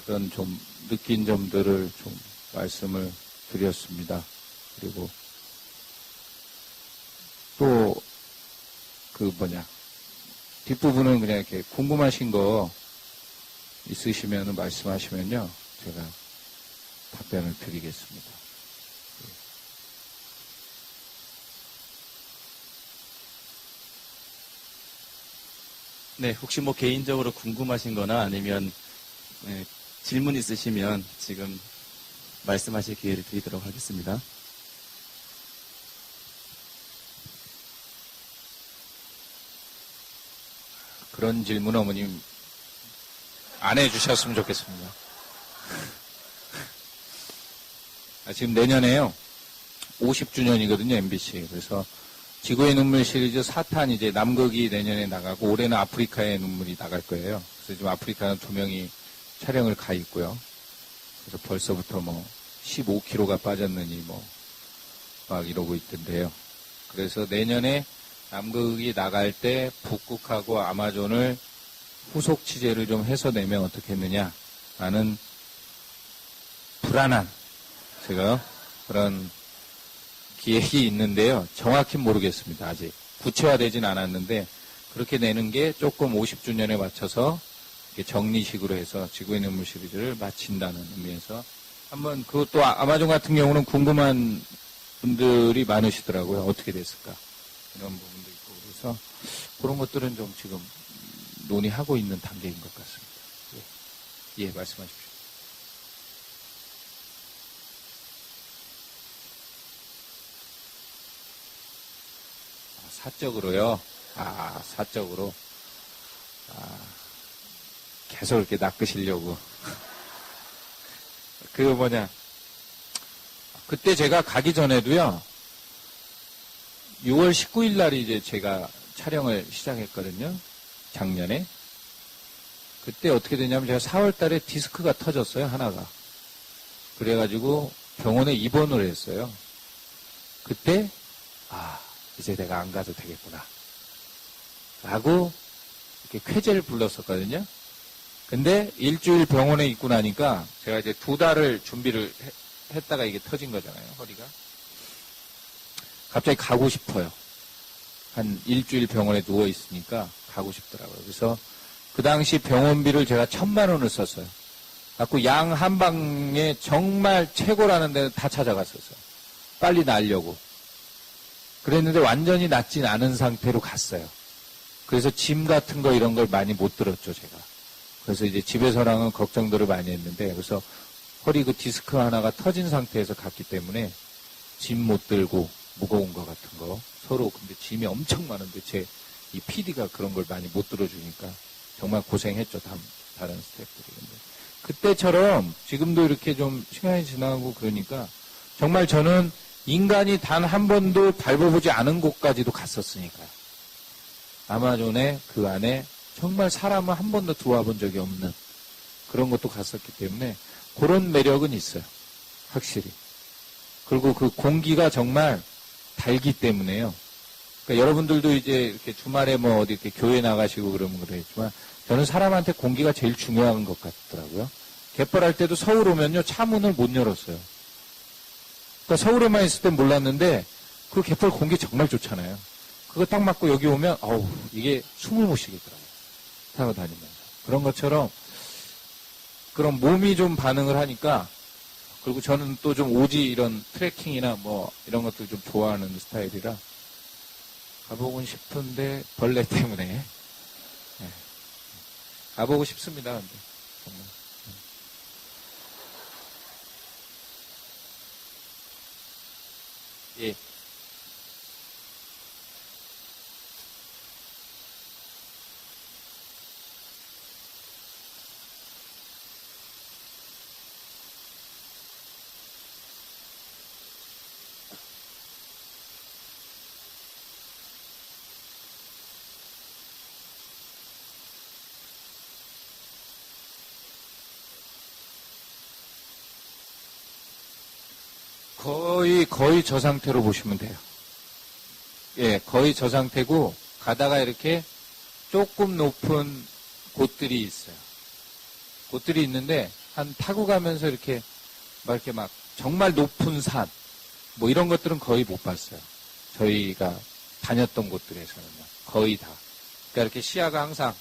그런 좀 느낀 점들을 좀 말씀을 드렸습니다. 그리고 또 뒷부분은 그냥 이렇게 궁금하신 거 있으시면 말씀하시면요. 제가 답변을 드리겠습니다. 네, 혹시 뭐 개인적으로 궁금하신 거나 아니면 질문 있으시면 지금 말씀하실 기회를 드리도록 하겠습니다. 그런 질문 어머님 안 해주셨으면 좋겠습니다. 지금 내년에요 50주년이거든요 MBC. 그래서 지구의 눈물 시리즈 4탄 이제 남극이 내년에 나가고 올해는 아프리카의 눈물이 나갈 거예요. 그래서 지금 아프리카는 2명이 촬영을 가 있고요. 그래서 벌써부터 15kg가 빠졌느니 막 이러고 있던데요. 그래서 내년에 남극이 나갈 때 북극하고 아마존을 후속 취재를 좀 해서 내면 어떻겠느냐라는 불안한 제가 그런 기획이 있는데요. 정확히 모르겠습니다. 아직 구체화되진 않았는데 그렇게 내는 게 조금 50주년에 맞춰서 이렇게 정리식으로 해서 지구의 눈물 시리즈를 마친다는 의미에서 한번 그것도 아마존 같은 경우는 궁금한 분들이 많으시더라고요. 어떻게 됐을까 이런 부분도 있고 그래서 그런 것들은 좀 지금 논의하고 있는 단계인 것 같습니다. 예, 말씀하십시오. 사적으로요? 사적으로. 계속 이렇게 낚으시려고. 그때 제가 가기 전에도요, 6월 19일 날이 이제 제가 촬영을 시작했거든요. 작년에. 그때 어떻게 되냐면 제가 4월 달에 디스크가 터졌어요, 하나가. 그래가지고 병원에 입원을 했어요. 그때, 이제 내가 안 가도 되겠구나. 라고 이렇게 쾌재를 불렀었거든요. 근데 일주일 병원에 있고 나니까 제가 이제 2달을 준비를 했다가 이게 터진 거잖아요, 허리가. 갑자기 가고 싶어요. 한 일주일 병원에 누워 있으니까 가고 싶더라고요. 그래서 그 당시 병원비를 제가 1,000만 원을 썼어요. 갖고 양 한 방에 정말 최고라는 데는 다 찾아갔었어요. 빨리 나으려고. 그랬는데 완전히 낫진 않은 상태로 갔어요. 그래서 짐 같은 거 이런 걸 많이 못 들었죠, 제가. 그래서 이제 집에서랑은 걱정들을 많이 했는데, 그래서 허리 그 디스크 하나가 터진 상태에서 갔기 때문에 짐 못 들고 무거운 거 같은 거 서로 근데 짐이 엄청 많은데 이 PD가 그런 걸 많이 못 들어주니까 정말 고생했죠, 다른 스태프들이. 근데 그때처럼 지금도 이렇게 좀 시간이 지나고 그러니까 정말 저는 인간이 단 한 번도 밟아보지 않은 곳까지도 갔었으니까요. 아마존의 그 안에 정말 사람은 한 번도 들어와 본 적이 없는 그런 것도 갔었기 때문에 그런 매력은 있어요. 확실히. 그리고 그 공기가 정말 달기 때문에요. 그러니까 여러분들도 이제 이렇게 주말에 어디 이렇게 교회 나가시고 그러면 그러겠지만 저는 사람한테 공기가 제일 중요한 것 같더라고요. 갯벌할 때도 서울 오면요, 차 문을 못 열었어요. 그러니까 서울에만 있을 땐 몰랐는데 그 갯벌 공기 정말 좋잖아요. 그거 딱 맞고 여기 오면 이게 숨을 못 쉬겠더라고요. 타고 다니면서. 그런 것처럼 그런 몸이 좀 반응을 하니까 그리고 저는 또 좀 오지 이런 트레킹이나 이런 것들 좀 좋아하는 스타일이라 가보고 싶은데 벌레 때문에 네. 가보고 싶습니다. 근데 정말. 예. 거의 저 상태로 보시면 돼요. 예, 거의 저 상태고, 가다가 이렇게 조금 높은 곳들이 있어요. 곳들이 있는데, 타고 가면서 막 정말 높은 산, 뭐 이런 것들은 거의 못 봤어요. 저희가 다녔던 곳들에서는요. 거의 다. 그러니까 이렇게 시야가 항상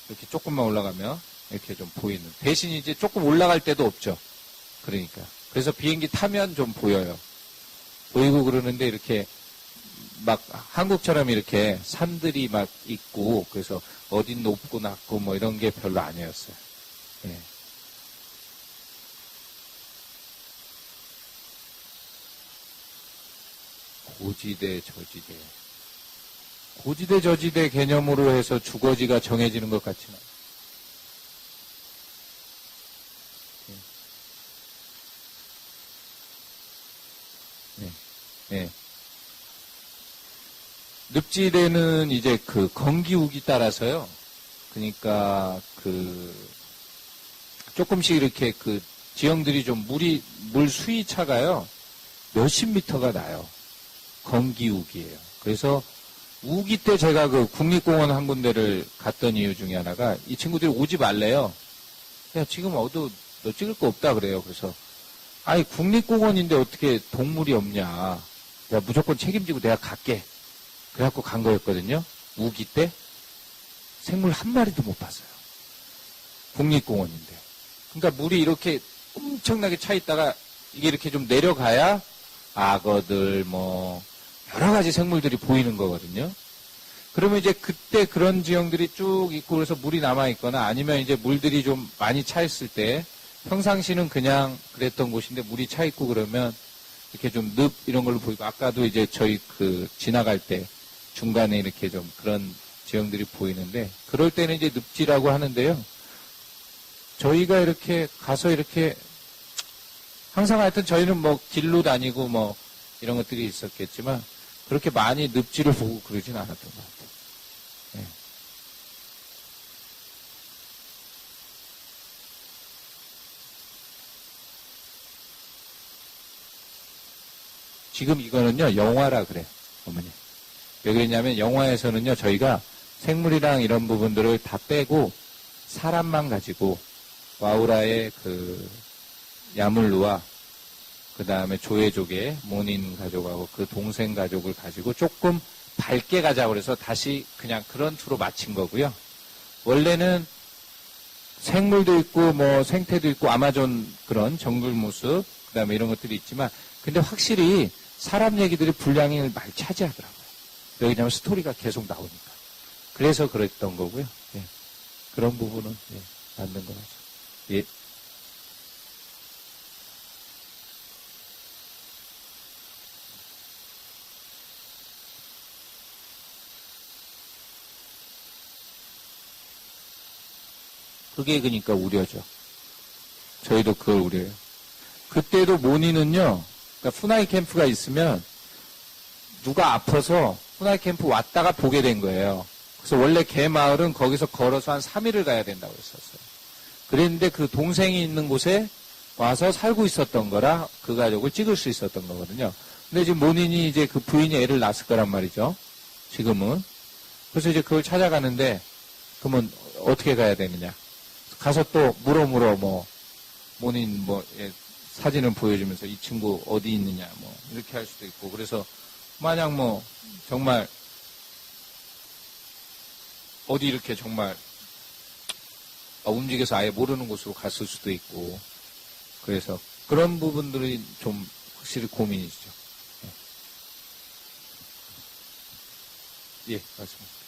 이렇게 조금만 올라가면 이렇게 좀 보이는. 대신 이제 조금 올라갈 때도 없죠. 그러니까. 그래서 비행기 타면 좀 보여요. 보이고 그러는데 이렇게 막 한국처럼 이렇게 산들이 막 있고 그래서 어딘 높고 낮고 뭐 이런 게 별로 아니었어요. 예. 고지대, 저지대. 고지대, 저지대 개념으로 해서 주거지가 정해지는 것 같지는 않아요. 네. 네. 늪지대는 이제 그 건기우기 따라서요. 그러니까 조금씩 이렇게 그 지형들이 좀 물 수위 차가요. 몇십 미터가 나요. 건기우기예요. 그래서 우기 때 제가 그 국립공원 한 군데를 갔던 이유 중에 하나가 이 친구들이 오지 말래요. 야, 지금 너 찍을 거 없다 그래요. 그래서 아니 국립공원인데 어떻게 동물이 없냐. 내가 무조건 책임지고 내가 갈게. 그래갖고 간 거였거든요. 우기 때 생물 한 마리도 못 봤어요. 국립공원인데. 그러니까 물이 이렇게 엄청나게 차 있다가 이게 이렇게 좀 내려가야 악어들 뭐 여러 가지 생물들이 보이는 거거든요. 그러면 이제 그때 그런 지형들이 쭉 있고 그래서 물이 남아 있거나 아니면 이제 물들이 좀 많이 차 있을 때 평상시는 그냥 그랬던 곳인데 물이 차 있고 그러면 이렇게 좀 늪 이런 걸로 보이고 아까도 이제 저희 지나갈 때 중간에 이렇게 좀 그런 지형들이 보이는데 그럴 때는 이제 늪지라고 하는데요. 저희가 이렇게 가서 이렇게 항상 하여튼 저희는 뭐 길로 다니고 뭐 이런 것들이 있었겠지만 그렇게 많이 늪지를 보고 그러진 않았던 것 같아요. 네. 지금 이거는요, 영화라 그래요, 어머니. 왜 그러냐면 영화에서는요, 저희가 생물이랑 이런 부분들을 다 빼고 사람만 가지고 와우라의 야물루와 그 다음에 조회족의 모닌 가족하고 그 동생 가족을 가지고 조금 밝게 가자고 그래서 다시 그냥 그런 투로 마친 거고요. 원래는 생물도 있고 뭐 생태도 있고 아마존 그런 정글 모습 그 다음에 이런 것들이 있지만 근데 확실히 사람 얘기들이 분량을 많이 차지하더라고요. 왜냐하면 스토리가 계속 나오니까. 그래서 그랬던 거고요. 예. 그런 부분은 예, 맞는 거 같아요. 예. 그게 그러니까 우려죠. 저희도 그걸 우려해요. 그때도 모니는요, 그러니까 푸나이 캠프가 있으면 누가 아파서 푸나이 캠프 왔다가 보게 된 거예요. 그래서 원래 개 마을은 거기서 걸어서 한 3일을 가야 된다고 했었어요. 그랬는데 그 동생이 있는 곳에 와서 살고 있었던 거라 그 가족을 찍을 수 있었던 거거든요. 근데 지금 모닌이 이제 그 부인이 애를 낳았을 거란 말이죠. 지금은. 그래서 이제 그걸 찾아가는데 그러면 어떻게 가야 되느냐. 가서 또 물어 뭐 모닌 사진을 보여주면서 이 친구 어디 있느냐 뭐 이렇게 할 수도 있고 그래서 만약 뭐 정말 어디 이렇게 정말 움직여서 아예 모르는 곳으로 갔을 수도 있고 그래서 그런 부분들이 좀 확실히 고민이죠. 예, 맞습니다.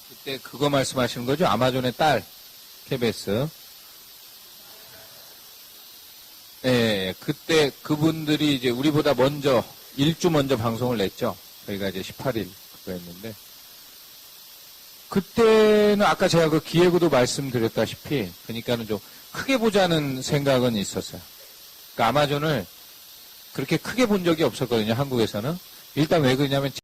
그때 그거 말씀하시는 거죠? 아마존의 딸, KBS. 예, 그때 그분들이 이제 우리보다 먼저, 1주 먼저 방송을 냈죠. 저희가 이제 18일 그거 했는데. 그때는 아까 제가 그 기획으로 말씀드렸다시피, 그러니까는 좀 크게 보자는 생각은 있었어요. 그러니까 아마존을 그렇게 크게 본 적이 없었거든요, 한국에서는. 일단 왜 그러냐면